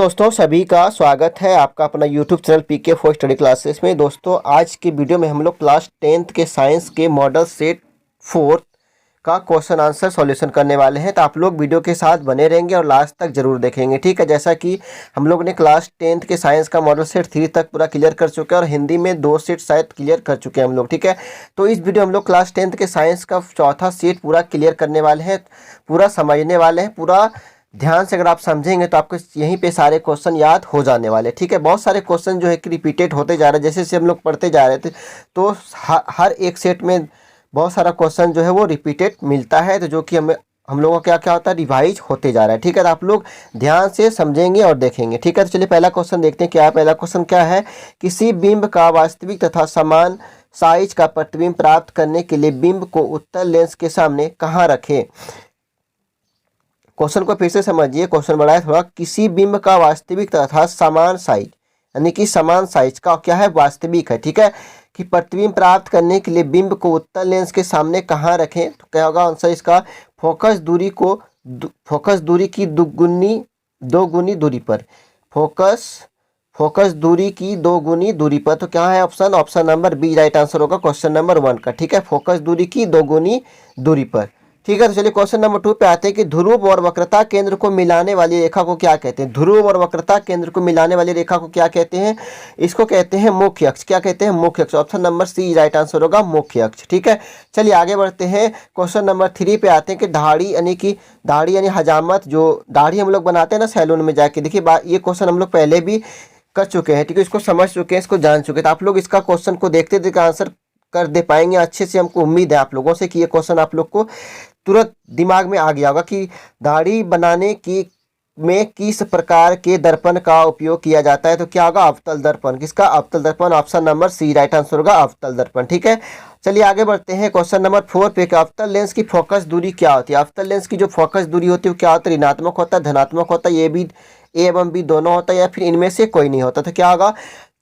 दोस्तों सभी का स्वागत है आपका अपना YouTube channel PK for study classes में। दोस्तों आज के वीडियो में हम लोग क्लास 10th के साइंस के मॉडल सेट 4 का क्वेश्चन आंसर सॉल्यूशन करने वाले हैं। तो आप लोग वीडियो के साथ बने रहेंगे और लास्ट तक जरूर देखेंगे, ठीक है। जैसा कि हम लोग ने क्लास 10th के साइंस का मॉडल सेट 3 तक पूरा क्लियर कर चुके हैं और हिंदी में 2 सेट शायद क्लियर कर चुके हैं हम लोग, ठीक है। तो इस वीडियो हम लोग क्लास 10th के साइंस का चौथा सेट पूरा क्लियर करने वाले हैं, पूरा समझने वाले हैं। पूरा ध्यान से अगर आप समझेंगे तो आपको यहीं पे सारे क्वेश्चन याद हो जाने वाले, ठीक है। बहुत सारे क्वेश्चन जो है कि रिपीटेड होते जा रहे हैं, जैसे जैसे हम लोग पढ़ते जा रहे थे तो हर एक सेट में बहुत सारा क्वेश्चन जो है वो रिपीटेड मिलता है, तो जो कि हम लोगों का क्या क्या होता है, रिवाइज होते जा रहा है, ठीक है। तो आप लोग ध्यान से समझेंगे और देखेंगे, ठीक है। तो चलिए पहला क्वेश्चन देखते हैं क्या है। पहला क्वेश्चन क्या है, किसी बिंब का वास्तविक तथा समान साइज का प्रतिबिंब प्राप्त करने के लिए बिंब को उत्तल लेंस के सामने कहाँ रखें। क्वेश्चन को फिर से समझिए, क्वेश्चन बड़ा है थोड़ा। किसी बिंब का वास्तविक तथा समान साइज, यानी कि समान साइज का क्या है, वास्तविक है, ठीक है, कि प्रतिबिंब प्राप्त करने के लिए बिंब को उत्तल लेंस के सामने कहाँ रखें। तो क्या होगा आंसर इसका, फोकस दूरी की दो गुनी दूरी पर, फोकस दूरी की 2 गुनी दूरी पर। तो क्या है option number B right answer होगा क्वेश्चन नंबर 1 का, ठीक है। फोकस दूरी की 2 गुनी दूरी पर, ठीक है। तो चलिए क्वेश्चन नंबर 2 पे आते हैं कि ध्रुव और वक्रता केंद्र को मिलाने वाली रेखा को क्या कहते हैं। ध्रुव और वक्रता केंद्र को मिलाने वाली रेखा को क्या कहते हैं, इसको कहते हैं मुख्य अक्ष। क्या कहते हैं, मुख्य अक्ष। Option number C right answer होगा मुख्य अक्ष, ठीक है। चलिए आगे बढ़ते हैं, क्वेश्चन नंबर 3 पे आते हैं कि दाढ़ी यानी हजामत, जो दाढ़ी हम लोग बनाते हैं ना सैलून में जाके, देखिए ये क्वेश्चन हम लोग पहले भी कर चुके हैं, ठीक है। इसको समझ चुके हैं, इसको जान चुके हैं। तो आप लोग इसका क्वेश्चन को देखते देखते आंसर कर दे पाएंगे अच्छे से। हमको उम्मीद है आप लोगों से कि ये क्वेश्चन आप लोग को तुरंत दिमाग में आ गया होगा कि दाढ़ी बनाने की में किस प्रकार के दर्पण का उपयोग किया जाता है। तो क्या होगा, अवतल दर्पण। किसका, अवतल दर्पण। Option number C right answer होगा अवतल दर्पण, ठीक है। चलिए आगे बढ़ते हैं क्वेश्चन नंबर 4 पे। अवतल लेंस की फोकस दूरी क्या होती है। अवतल लेंस की जो फोकस दूरी होती है वो क्या होता है, ऋणात्मक होता है, धनात्मक होता है, ये भी ए एवं बी दोनों होता है, या फिर इनमें से कोई नहीं होता। तो क्या होगा,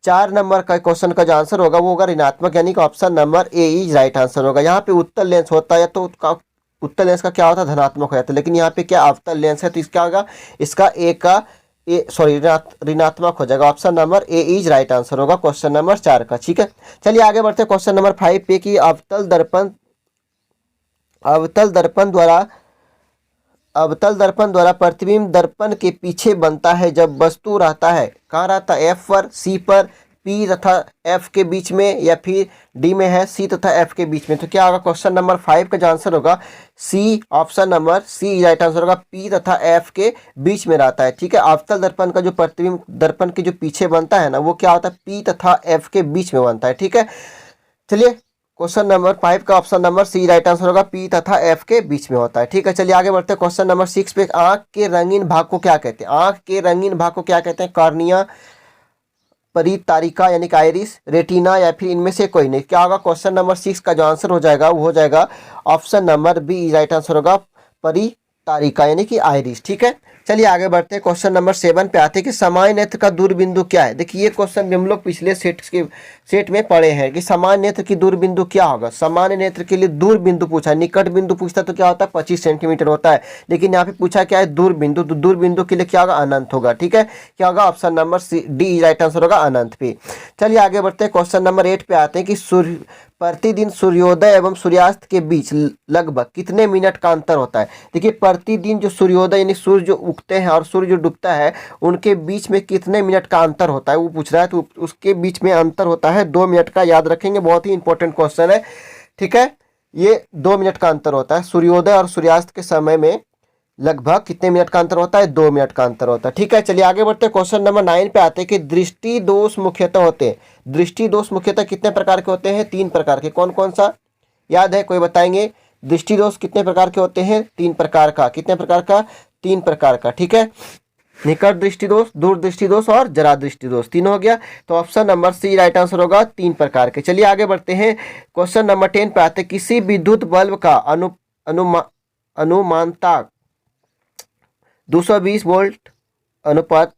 4 नंबर का क्वेश्चन का जो आंसर होगा वो होगा ऋणात्मक, यानी कि option number A is right answer होगा। यहाँ पे उत्तल लेंस होता है तो उत्तल लेंस का क्या होता है, धनात्मक हो जाता है, लेकिन यहाँ पे क्या अवतल लेंस है तो इसका होगा, इसका ऋणात्मक हो जाएगा। Option number A is right answer होगा क्वेश्चन नंबर 4 का, ठीक है। चलिए आगे बढ़ते हैं क्वेश्चन नंबर 5 पे कि अवतल दर्पण द्वारा प्रतिबिंब दर्पण के पीछे बनता है जब वस्तु रहता है, कहाँ रहता है, एफ पर, सी पर, पी तथा एफ के बीच में, या फिर डी में है सी तथा एफ के बीच में। तो क्या होगा क्वेश्चन नंबर 5 का जो आंसर होगा C, option number C right answer होगा, पी तथा एफ के बीच में रहता है, ठीक है। अवतल दर्पण का जो प्रतिबिंब दर्पण के जो पीछे बनता है ना वो क्या होता है, पी तथा एफ के बीच में बनता है, ठीक है। चलिए क्वेश्चन नंबर 5 का option number C right answer होगा, पी तथा एफ के बीच में होता है, ठीक है। चलिए आगे बढ़ते हैं क्वेश्चन नंबर 6 पे। आंख के रंगीन भाग को क्या कहते हैं। आंख के रंगीन भाग को क्या कहते हैं, कॉर्निया, परितारिका यानी कि आइरिस, रेटिना, या फिर इनमें से कोई नहीं। क्या होगा क्वेश्चन नंबर 6 का जो आंसर हो जाएगा वो हो जाएगा option number B right answer होगा, परितारिका यानी कि आइरिस, ठीक है। चलिए आगे बढ़ते हैं क्वेश्चन नंबर 7 पे आते हैं कि सामान्य नेत्र का दूरबिंदु क्या है। देखिए ये क्वेश्चन भी हम लोग पिछले सेट में पढ़े हैं कि सामान्य नेत्र की दूरबिंदु क्या होगा। सामान्य नेत्र के लिए दूरबिंदु पूछा है, निकट बिंदु पूछता तो क्या होता है 25 सेंटीमीटर होता है, लेकिन यहाँ पे पूछा क्या है दूरबिंदु, तो दूरबिंदु के लिए क्या होगा, अनंत होगा, ठीक है। क्या होगा option number C D right answer होगा अनंत पे। चलिए आगे बढ़ते हैं क्वेश्चन नंबर 8 पे आते हैं कि प्रतिदिन सूर्योदय एवं सूर्यास्त के बीच लगभग कितने मिनट का अंतर होता है। देखिए प्रतिदिन जो सूर्योदय यानी सूर्य जो उगते हैं और सूर्य जो डूबता है उनके बीच में कितने मिनट का अंतर होता है वो पूछ रहा है। तो उसके बीच में अंतर होता है 2 मिनट का, याद रखेंगे, बहुत ही इंपॉर्टेंट क्वेश्चन है, ठीक है। ये 2 मिनट का अंतर होता है, सूर्योदय और सूर्यास्त के समय में लगभग कितने मिनट का अंतर होता है, 2 मिनट का अंतर होता है, ठीक है। चलिए आगे बढ़ते हैं क्वेश्चन नंबर 9 पे आते हैं कि दृष्टि दोष मुख्यतः होते हैं। दृष्टि दोष मुख्यतः कितने प्रकार के होते हैं, 3 प्रकार के। कौन कौन सा याद है, कोई बताएंगे। दृष्टि दोष कितने प्रकार के होते हैं, 3 प्रकार का। कितने प्रकार का, 3 प्रकार का, ठीक है। निकट दृष्टि दोष, दूर दृष्टि दोष और जरा दृष्टि दोष, 3 हो गया। तो option number C right answer होगा 3 प्रकार के। चलिए आगे बढ़ते हैं क्वेश्चन नंबर 10 पे आते हैं किसी विद्युत बल्ब का अनुमानता 220 वोल्ट अनुपात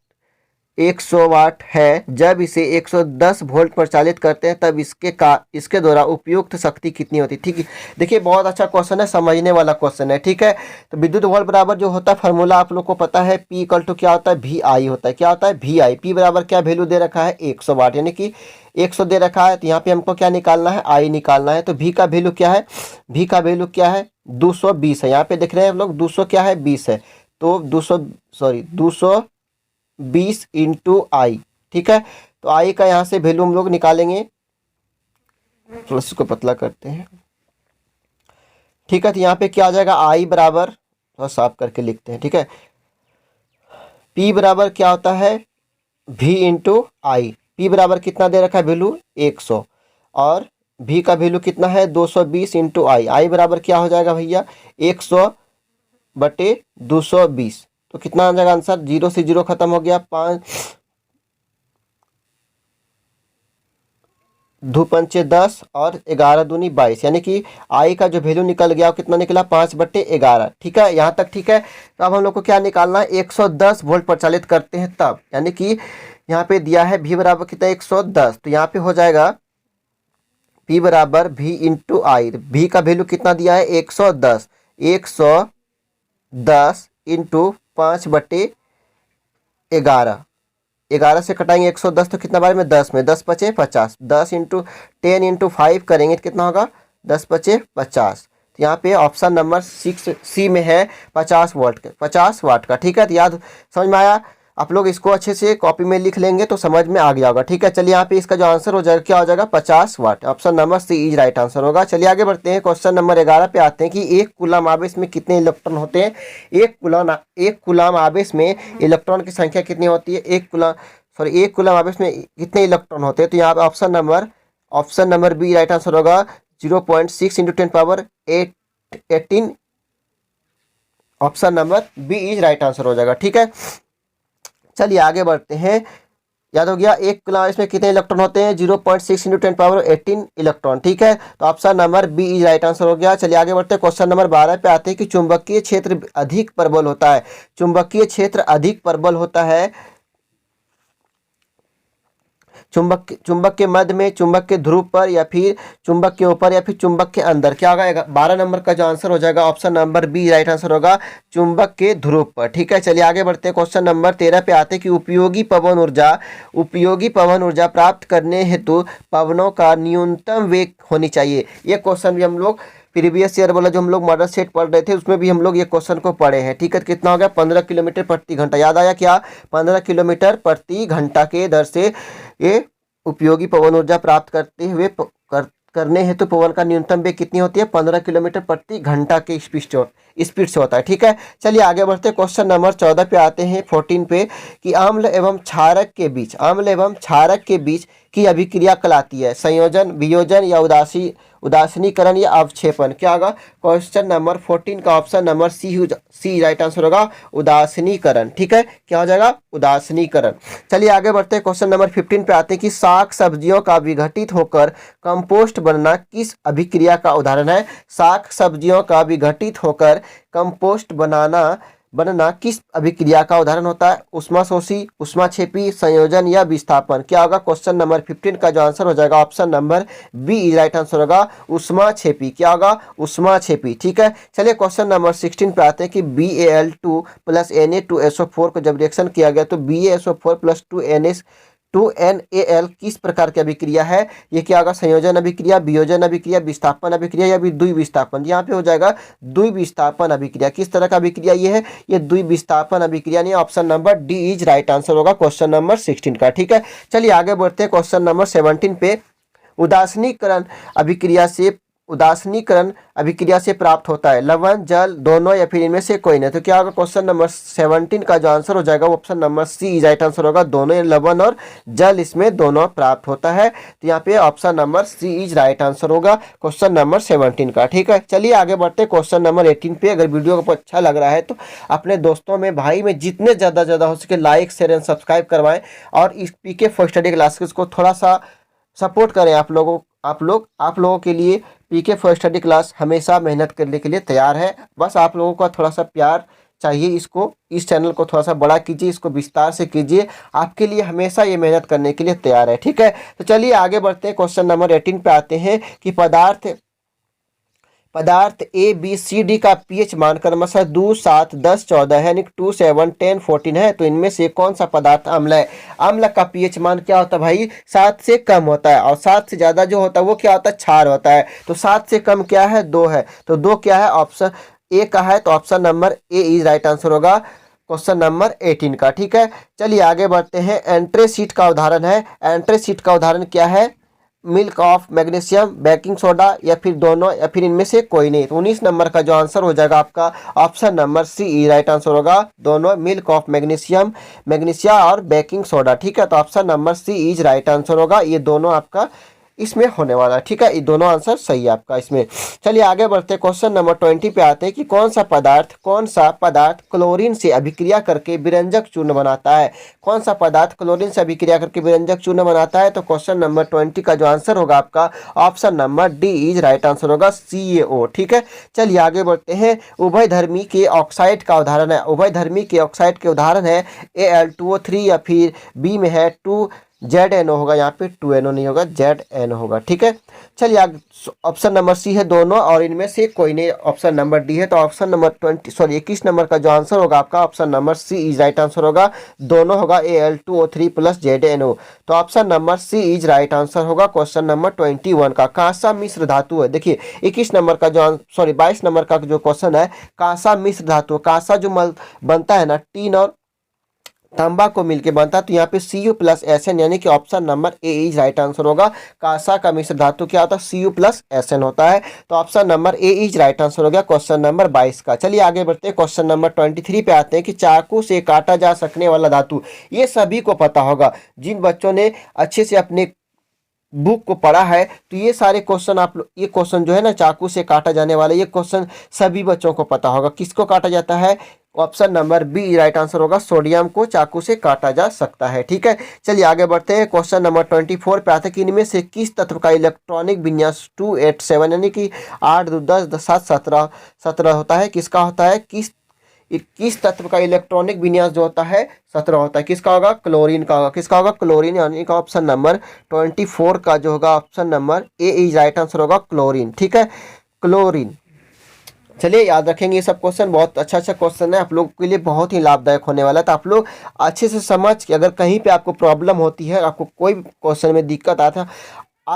100 वाट है, जब इसे 110 वोल्ट पर चालित करते हैं तब इसके द्वारा उपयुक्त शक्ति कितनी होती है। ठीक है, देखिए बहुत अच्छा क्वेश्चन है, समझने वाला क्वेश्चन है। ठीक है, तो विद्युत वोल्ट बराबर जो होता है फार्मूला आप लोग को पता है, P इक्वल टू क्या होता है, वी आई होता है। क्या होता है, वी आई। P बराबर क्या वैल्यू दे रखा है, 100 वाट, यानी कि 100 दे रखा है, तो यहाँ पे हमको क्या निकालना है, आई निकालना है। तो V का वैल्यू क्या है, V का वैल्यू क्या है, 220 है। यहाँ पे देख रहे हैं हम लोग 200 क्या है, 20 है, तो 220 इंटू आई। ठीक है, तो आई का यहाँ से वैल्यू हम लोग निकालेंगे, थोड़ा इसको पतला करते हैं। ठीक है, तो यहाँ पे क्या आ जाएगा, आई बराबर, थोड़ा साफ करके लिखते हैं। ठीक है, P बराबर क्या होता है, V इंटू आई। P बराबर कितना दे रखा है वैल्यू, 100, और V का वैल्यू कितना है, 220 इंटू आई। आई बराबर क्या हो जाएगा भैया, 100 बटे 220, तो कितना आ जाएगा आंसर, 0 से 0 खत्म हो गया, 5 दो पंचे 10 और 11 दूनी 22, यानी कि आई का जो वैल्यू निकल गया वो कितना निकला, 5/11। ठीक है, यहाँ तक ठीक है। तो अब हम लोग को क्या निकालना है, 110 वोल्ट प्रचालित करते हैं तब, यानी कि यहाँ पे दिया है V बराबर कितना, 110, तो यहाँ पे हो जाएगा P बराबर V इंटू आई। V का वैल्यू कितना दिया है, 110, 110 इंटू 5/11, 11 से कटाएंगे 110, तो कितना बार में, 10 में, 10 पचे 50, 10 इंटू 10 इंटू 5 करेंगे तो कितना होगा, 10 पचे 50। तो यहाँ पे ऑप्शन नंबर 6C में है 50 वाट का, 50 वाट का। ठीक है, तो याद समझ में आया, आप लोग इसको अच्छे से कॉपी में लिख लेंगे तो समझ में आ गया होगा। ठीक है, चलिए यहाँ पे इसका जो आंसर हो जाएगा क्या हो जाएगा, 50 watt. Option number C is right answer होगा। चलिए आगे बढ़ते हैं, क्वेश्चन नंबर 11 पे आते हैं कि एक कूलम आवेश में कितने इलेक्ट्रॉन होते हैं। एक कूलम आवेश में इलेक्ट्रॉन की संख्या कितनी होती है, एक कूलम आवेश में कितने इलेक्ट्रॉन होते हैं। तो यहाँ पे option number B right answer होगा, 0.6 into 10⁻18। Option number B is right answer हो जाएगा। ठीक है, चलिए आगे बढ़ते हैं। याद हो गया, एक कूलम आवेश में कितने इलेक्ट्रॉन होते हैं, 0.6 इंटू 10⁻18 इलेक्ट्रॉन। ठीक है, तो option number B is right answer हो गया। चलिए आगे बढ़ते हैं, क्वेश्चन नंबर 12 पे आते हैं कि चुंबकीय क्षेत्र अधिक प्रबल होता है। चुंबकीय क्षेत्र अधिक प्रबल होता है चुंबक के मध्य में, चुंबक के ध्रुव पर, या फिर चुंबक के ऊपर, या फिर चुंबक के अंदर। क्या होगा, 12 नंबर का जो आंसर हो जाएगा option number B right answer होगा, चुंबक के ध्रुव पर। ठीक है, चलिए आगे बढ़ते हैं, क्वेश्चन नंबर 13 पे आते हैं कि उपयोगी पवन ऊर्जा प्राप्त करने हेतु पवनों का न्यूनतम वेग होनी चाहिए। ये क्वेश्चन भी हम लोग प्रीवियस ईयर वाला जो हम लोग मॉडल सेट पढ़ रहे थे उसमें भी हम लोग ये क्वेश्चन को पढ़े हैं। ठीक है, कितना हो गया, 15 किलोमीटर प्रति घंटा। याद आया क्या, 15 किलोमीटर प्रति घंटा के दर से ये उपयोगी पवन ऊर्जा प्राप्त करते हुए करने हेतु पवन का न्यूनतम वेग कितनी होती है, 15 किलोमीटर प्रति घंटा के स्पीड से होता है। ठीक है, चलिए आगे बढ़ते हैं, क्वेश्चन नंबर 14 पे आते हैं, 14 पे, कि अम्ल एवं क्षारक के बीच की अभिक्रिया कहलाती है संयोजन, वियोजन, या उदासीनीकरण, या अवक्षेपण। क्या होगा, क्वेश्चन नंबर 14 का option number C right answer होगा, उदासीनीकरण। ठीक है, क्या हो जाएगा, उदासीनीकरण। चलिए आगे बढ़ते हैं, क्वेश्चन नंबर 15 पे आते हैं कि शाक सब्जियों का विघटित होकर कंपोस्ट बनना किस अभिक्रिया का उदाहरण है। शाक सब्जियों का विघटित होकर कंपोस्ट बनना किस अभिक्रिया का उदाहरण होता है, उष्माशोषी, उष्माक्षेपी, संयोजन, या विस्थापन। क्या होगा, क्वेश्चन नंबर 15 का जो आंसर हो जाएगा option number B right answer होगा, उष्माक्षेपी। क्या होगा, उष्माक्षेपी। ठीक है, चलिए क्वेश्चन नंबर 16 पे आते हैं कि BaL2 + Na2SO4 को जब रिएक्शन किया गया तो BaSO4 + 2NaL किस प्रकार की अभिक्रिया है। ये क्या होगा, संयोजन अभिक्रिया, वियोजन अभिक्रिया, विस्थापन अभिक्रिया, या द्विविस्थापन। यहाँ पे हो जाएगा द्विविस्थापन अभिक्रिया। किस तरह का अभिक्रिया ये है, ये द्विविस्थापन अभिक्रिया नहीं, option number D is right answer होगा क्वेश्चन नंबर 16 का। ठीक है, चलिए आगे बढ़ते हैं, क्वेश्चन नंबर 17 पे, उदासीनीकरण अभिक्रिया से प्राप्त होता है लवण, जल, दोनों, या फिर इनमें से कोई नहीं। तो क्या होगा, क्वेश्चन नंबर 17 का जो आंसर हो जाएगा वो option number C right answer होगा, दोनों, लवण और जल, इसमें दोनों प्राप्त होता है। तो यहाँ पे option number C is right answer होगा क्वेश्चन नंबर 17 का। ठीक है, चलिए आगे बढ़ते हैं, क्वेश्चन नंबर 18 पे। अगर वीडियो को अच्छा लग रहा है तो अपने दोस्तों में, भाई में जितने ज़्यादा हो सके लाइक, शेयर एंड सब्सक्राइब करवाएं, और इस पीके फॉर स्टडी क्लासेस को थोड़ा सा सपोर्ट करें। आप लोगों के लिए पीके फॉर स्टडी क्लास हमेशा मेहनत करने के लिए तैयार है। बस आप लोगों का थोड़ा सा प्यार चाहिए इसको, इस चैनल को थोड़ा सा बड़ा कीजिए, इसको विस्तार से कीजिए, आपके लिए हमेशा ये मेहनत करने के लिए तैयार है। ठीक है, तो चलिए आगे बढ़ते हैं। क्वेश्चन नंबर 18 पे आते हैं कि पदार्थ ए बी सी डी का पीएच मान क्रमशः 2, 7, 10, 14 है, यानी 2, 7, 10, 14 है, तो इनमें से कौन सा पदार्थ अम्ल है। अम्ल का पीएच मान क्या होता है भाई, 7 से कम होता है, और 7 से ज़्यादा जो होता है वो क्या होता है, क्षार होता है। तो 7 से कम क्या है, 2 है, तो 2 क्या है, ऑप्शन ए का है, तो option number A is right answer होगा क्वेश्चन नंबर 18 का। ठीक है, चलिए आगे बढ़ते हैं। एंट्रेसीट का उदाहरण है, एंट्रेसीट का उदाहरण क्या है, milk of magnesium, baking soda, या फिर दोनों, या फिर इनमें से कोई नहीं। तो 19 नंबर का जो आंसर हो जाएगा आपका option number C right answer होगा, दोनों, मिल्क ऑफ मैग्नीशियम, मैग्नीशिया और बेकिंग सोडा। ठीक है, तो option number C is right answer होगा, ये दोनों आपका इसमें होने वाला है। ठीक है, ये दोनों आंसर सही है आपका इसमें। चलिए आगे बढ़ते हैं। क्वेश्चन नंबर 20 पे आते हैं कि कौन सा पदार्थ क्लोरीन से अभिक्रिया करके विरंजक चूर्ण बनाता है। कौन सा पदार्थ क्लोरीन से अभिक्रिया करके विरंजक चूर्ण बनाता है, तो क्वेश्चन नंबर 20 का जो आंसर होगा आपका option number D is right answer होगा, CaO। ठीक है, चलिए आगे बढ़ते हैं। उभयधर्मी के ऑक्साइड का उदाहरण है, उभयधर्मी के ऑक्साइड के उदाहरण है Al2O3, या फिर बी में है 2ZNO होगा, यहाँ पे 2NO नहीं होगा, ZN होगा। ठीक है, चलिए आगे ऑप्शन नंबर सी है दोनों, और इनमें से कोई नहीं, ऑप्शन नंबर डी है। तो ऑप्शन नंबर 21 नंबर का जो आंसर होगा आपका option number C is right answer होगा, दोनों होगा Al2O3 प्लस ZNO। तो option number C is right answer होगा क्वेश्चन नंबर 21 का। कांसा मिश्र धातु है, देखिए 21 नंबर का जो 22 नंबर का जो क्वेश्चन है, कांसा मिश्र धातु, कांसा जो बनता है ना, टीन और तांबा को मिलके बनता है, तो यहाँ पे Cu प्लस SN, यानी कि option number A is right answer होगा। कांसा का मिश्र धातु क्या होता है, Cu प्लस SN होता है, तो option number A is right answer हो गया क्वेश्चन नंबर 22 का। चलिए आगे बढ़ते हैं। क्वेश्चन नंबर 23 पे आते हैं कि चाकू से काटा जा सकने वाला धातु, ये सभी को पता होगा, जिन बच्चों ने अच्छे से अपने बुक को पढ़ा है, तो ये सारे क्वेश्चन आप लोग, ये क्वेश्चन जो है ना, चाकू से काटा जाने वाला, ये क्वेश्चन सभी बच्चों को पता होगा। किसको काटा जाता है, option number B right answer होगा, सोडियम को चाकू से काटा जा सकता है। ठीक है, चलिए आगे बढ़ते हैं। क्वेश्चन नंबर 24 पे आते हैं कि इनमें से किस तत्व का इलेक्ट्रॉनिक विन्यास 2, 8, 7, यानी कि 8, 2, 10, 7, 17 होता है, किसका होता है, किस तत्व का इलेक्ट्रॉनिक विन्यास जो होता है 17 होता है, किसका होगा, क्लोरीन का होगा। किसका होगा, क्लोरीन, यानी कि ऑप्शन नंबर 24 का जो होगा option number A is right answer होगा, क्लोरीन। ठीक है, क्लोरीन। चलिए याद रखेंगे, ये सब क्वेश्चन बहुत अच्छा क्वेश्चन है, आप लोगों के लिए बहुत ही लाभदायक होने वाला है। तो आप लोग अच्छे से समझ के, अगर कहीं पे आपको प्रॉब्लम होती है, आपको कोई क्वेश्चन में दिक्कत आ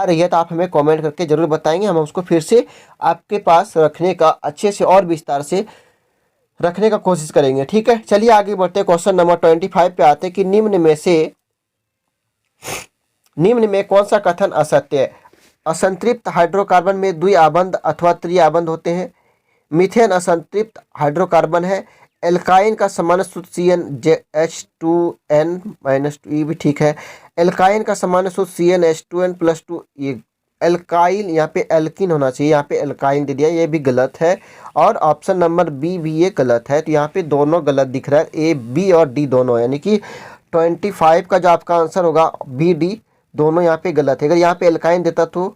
रही है, तो आप हमें कमेंट करके जरूर बताएंगे, हम उसको फिर से आपके पास रखने का, अच्छे से और विस्तार से रखने का कोशिश करेंगे। ठीक है, चलिए आगे बढ़ते हैं। क्वेश्चन नंबर 25 पे आते हैं कि निम्न में कौन सा कथन असत्य है। असंतृप्त हाइड्रोकार्बन में द्विआबंध अथवा त्रिआबंध होते हैं। मीथेन असंतृप्त हाइड्रोकार्बन है। एल्काइन का सामान्य सूत्र CnH2n-2, ये भी ठीक है। एल्काइन का सामान्य सूत्र CnH2n+2, ये एल्काइल, यहाँ पे एल्किन होना चाहिए, यहाँ पे एल्काइन दे दिया, ये भी गलत है। और ऑप्शन नंबर बी भी ये गलत है, तो यहाँ पे दोनों गलत दिख रहा है, ए बी और डी दोनों, यानी कि 25 का जो आपका आंसर होगा बी डी दोनों यहाँ पे गलत है। अगर यहाँ पे एल्काइन देता तो,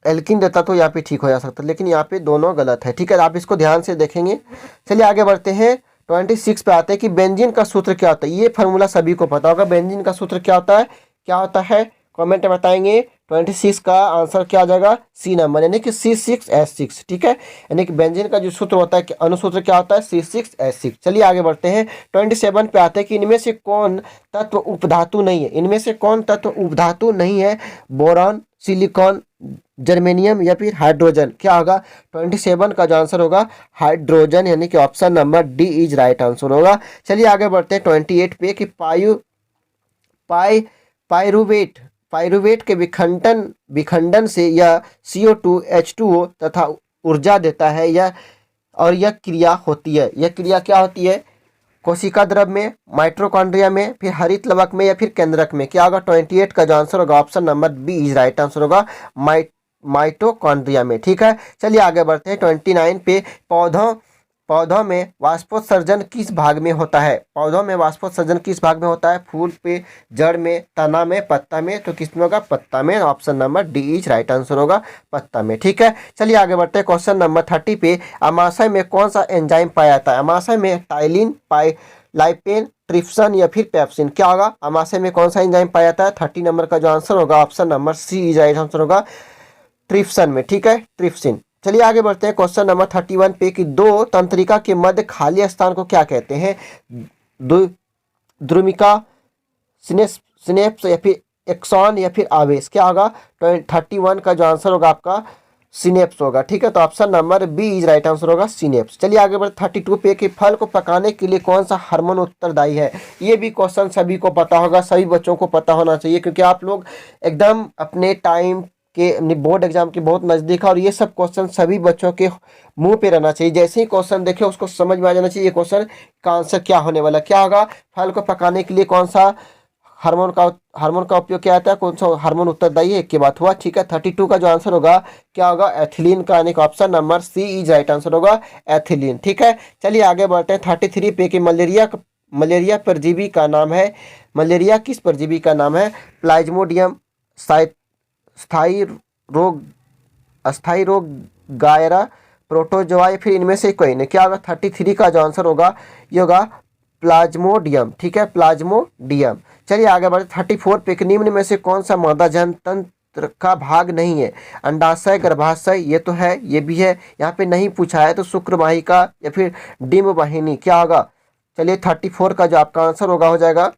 एल्किन देता तो यहाँ पे ठीक हो जा सकता, लेकिन यहाँ पे दोनों गलत है। ठीक है, आप इसको ध्यान से देखेंगे। चलिए आगे बढ़ते हैं। 26 पे आते हैं कि बेंजीन का सूत्र क्या होता है। ये फार्मूला सभी को पता होगा, बेंजीन का सूत्र क्या होता है कमेंट में बताएंगे। 26 का आंसर क्या आ जाएगा, सी नंबर, यानी कि C6H6। ठीक है, यानी कि बेंजीन का जो सूत्र होता है, अनुसूत्र क्या होता है, C6H6। चलिए आगे बढ़ते हैं। 27 पे आते हैं कि इनमें से कौन तत्व उपधातु नहीं है। इनमें से कौन तत्व उपधातु नहीं है, बोरॉन, सिलिकॉन, जर्मेनियम या फिर हाइड्रोजन। क्या होगा, 27 का जो आंसर होगा हाइड्रोजन, यानी कि option number D is right answer होगा। चलिए आगे बढ़ते हैं 28 पे कि पाइरुवेट के विखंडन से यह CO2 H2O तथा ऊर्जा देता है, यह क्रिया होती है। यह क्रिया क्या होती है, कोशिका द्रव में, माइटोकॉन्ड्रिया में, फिर हरित लवक में या फिर केंद्रक में। क्या होगा, 28 का जो आंसर होगा option number B is right answer होगा, माइटोकॉन्ड्रिया में। ठीक है, चलिए आगे बढ़ते हैं। 29 पे पौधों में वाष्पोत्सर्जन किस भाग में होता है? पौधों में वाष्पोत्सर्जन किस भाग में होता है? फूल पे, जड़ में, तना में, पत्ता में। तो किस में होगा? पत्ता में। Option number D is right answer होगा, पत्ता में। ठीक है, चलिए आगे बढ़ते हैं क्वेश्चन नंबर 30 पे। अमाशय में कौन सा एंजाइम पाया जाता है? अमाशय में टाइलिन, लाइपेन, ट्रिप्सन या फिर पेप्सिन। क्या होगा? अमाशय में कौन सा एंजाइम पाया जाता है? 30 नंबर का जो आंसर होगा option number C is right answer होगा, ट्रिप्सन में। ठीक है, ट्रिप्सिन। चलिए आगे बढ़ते हैं क्वेश्चन नंबर 31 पे कि दो तंत्रिका के मध्य खाली स्थान को क्या कहते हैं? द्रुमिका, सिनेप्स या फिर एक्सॉन या फिर आवेश। क्या होगा? 31 का जो आंसर होगा आपका सिनेप्स होगा। ठीक है, तो option number B is right answer होगा, सिनेप्स। चलिए आगे बढ़ते 32 पे कि फल को पकाने के लिए कौन सा हार्मोन उत्तरदायी है? ये भी क्वेश्चन सभी को पता होगा, सभी बच्चों को पता होना चाहिए, क्योंकि आप लोग एकदम अपने टाइम के बोर्ड एग्जाम के बहुत नज़दीक है और ये सब क्वेश्चन सभी बच्चों के मुंह पे रहना चाहिए। जैसे ही क्वेश्चन देखे उसको समझ में आ जाना चाहिए ये क्वेश्चन का आंसर क्या होने वाला। क्या होगा? फल को पकाने के लिए कौन सा हार्मोन का उपयोग किया जाता है? कौन सा हार्मोन उत्तरदायी है? की बात हुआ। ठीक है, 32 का जो आंसर होगा क्या होगा? एथिलीन का, यानी option number C is right answer होगा, एथिलीन। ठीक है, चलिए आगे बढ़ते हैं 33 पे कि मलेरिया परजीवी का नाम है। मलेरिया किस परजीवी का नाम है? प्लाज्मोडियम, अस्थाई रोग, गायरा, प्रोटोजोआ या फिर इनमें से कोई नहीं। क्या होगा? 33 का जो आंसर होगा ये होगा प्लाज्मोडियम। ठीक है, प्लाज्मोडियम। चलिए आगे बढ़ते 34 पे कि निम्न में से कौन सा मादा जनतंत्र का भाग नहीं है? अंडाशय, गर्भाशय, ये तो है, ये भी है, यहाँ पे नहीं पूछा है, तो शुक्रवाहिका या फिर डिम्ब वाहिनी। क्या होगा? चलिए 34 का जो आपका आंसर होगा हो जाएगा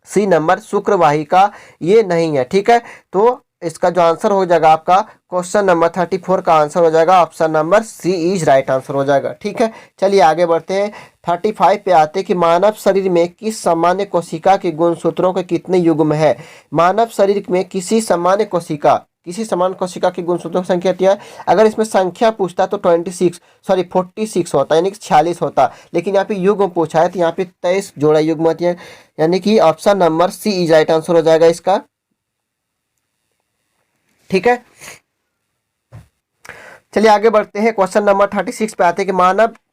सी नंबर, शुक्रवाहिका, ये नहीं है। ठीक है, तो इसका जो आंसर हो जाएगा आपका क्वेश्चन नंबर 34 का आंसर हो जाएगा option number C is right answer हो जाएगा। ठीक है, चलिए आगे बढ़ते हैं 35 पे आते हैं कि मानव शरीर में किस सामान्य कोशिका के गुणसूत्रों के कितने युग्म है? मानव शरीर में किसी सामान्य कोशिका की गुणसूत्रों की संख्या क्या है? अगर इसमें संख्या पूछता तो 46 होता है, यानी कि 46 होता, लेकिन यहाँ पे युग्म पूछा है तो यहाँ पे 23 जोड़ा युग्म होती है, यानी कि option number C is right answer हो जाएगा इसका। ठीक है, चलिए आगे बढ़ते हैं क्वेश्चन नंबर 36 पे आते हैं कि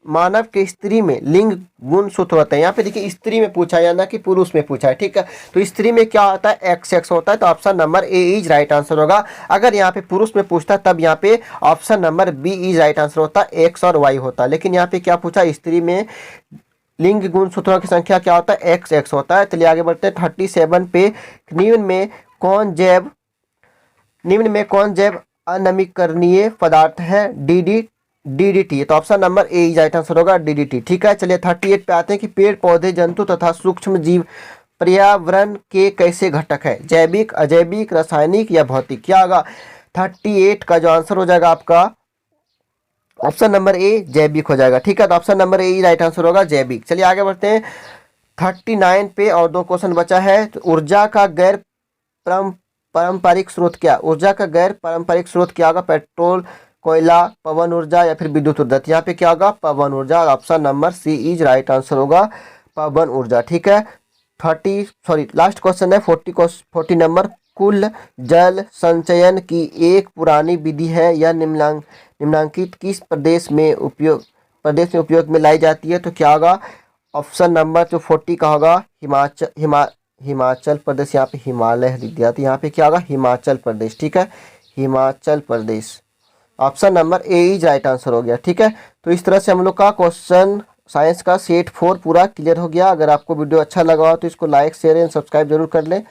मानव के स्त्री में लिंग गुण सूत्र होते हैं। यहाँ पे देखिए स्त्री में पूछा है ना कि पुरुष में पूछा है। ठीक है, तो स्त्री में क्या होता है? एक्स होता है, तो option number A is right answer होगा। अगर यहाँ पे पुरुष में पूछता तब यहाँ पे option number B is right answer होता, एक्स और वाई होता, लेकिन यहाँ पे क्या पूछा? स्त्री में लिंग गुण सूत्रों की संख्या क्या होता है? एक्स होता है। चलिए आगे बढ़ते हैं 37 पे, निम्न में कौन जैव अनमीकरणीय पदार्थ है? डीडीटी, तो option number A is right answer होगा, डीडीटी। ठीक है, चलिए 38 पे आते हैं कि पेड़ पौधे, जंतु तथा सूक्ष्म जीव पर्यावरण के कैसे घटक है? जैविक, अजैविक, रासायनिक या भौतिक। क्या होगा? 38 का जो आंसर हो जाएगा आपका ऑप्शन नंबर ए, जैविक हो जाएगा। ठीक है, तो ऑप्शन नंबर ए राइट आंसर होगा, जैविक। चलिए आगे बढ़ते हैं 39 पे, और 2 क्वेश्चन बचा है। तो ऊर्जा का गैर पारंपरिक स्रोत क्या? ऊर्जा का गैर पारंपरिक स्रोत क्या होगा? पेट्रोल, कोयला, पवन ऊर्जा या फिर विद्युत ऊर्जा। यहाँ पे क्या होगा? पवन ऊर्जा, option number C is right answer होगा, पवन ऊर्जा। ठीक है, लास्ट क्वेश्चन है 40 नंबर। कुल जल संचयन की एक पुरानी विधि है, यह निम्नलिखित किस प्रदेश में उपयोग में लाई जाती है? तो क्या होगा? ऑप्शन नंबर जो 40 का होगा हिमाचल प्रदेश। यहाँ पे हिमालय लिख दिया, तो यहाँ पे क्या होगा? हिमाचल प्रदेश। ठीक है, Himachal Pradesh, option number A is right answer हो गया। ठीक है, तो इस तरह से हम लोग का क्वेश्चन साइंस का सेट 4 पूरा क्लियर हो गया। अगर आपको वीडियो अच्छा लगा हो तो इसको लाइक, शेयर एंड सब्सक्राइब जरूर कर लें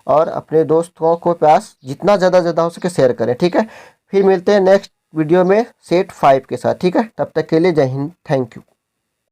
और अपने दोस्तों को पास जितना ज़्यादा हो सके शेयर करें। ठीक है, फिर मिलते हैं नेक्स्ट वीडियो में सेट 5 के साथ। ठीक है, तब तक के लिए जय हिंद, थैंक यू।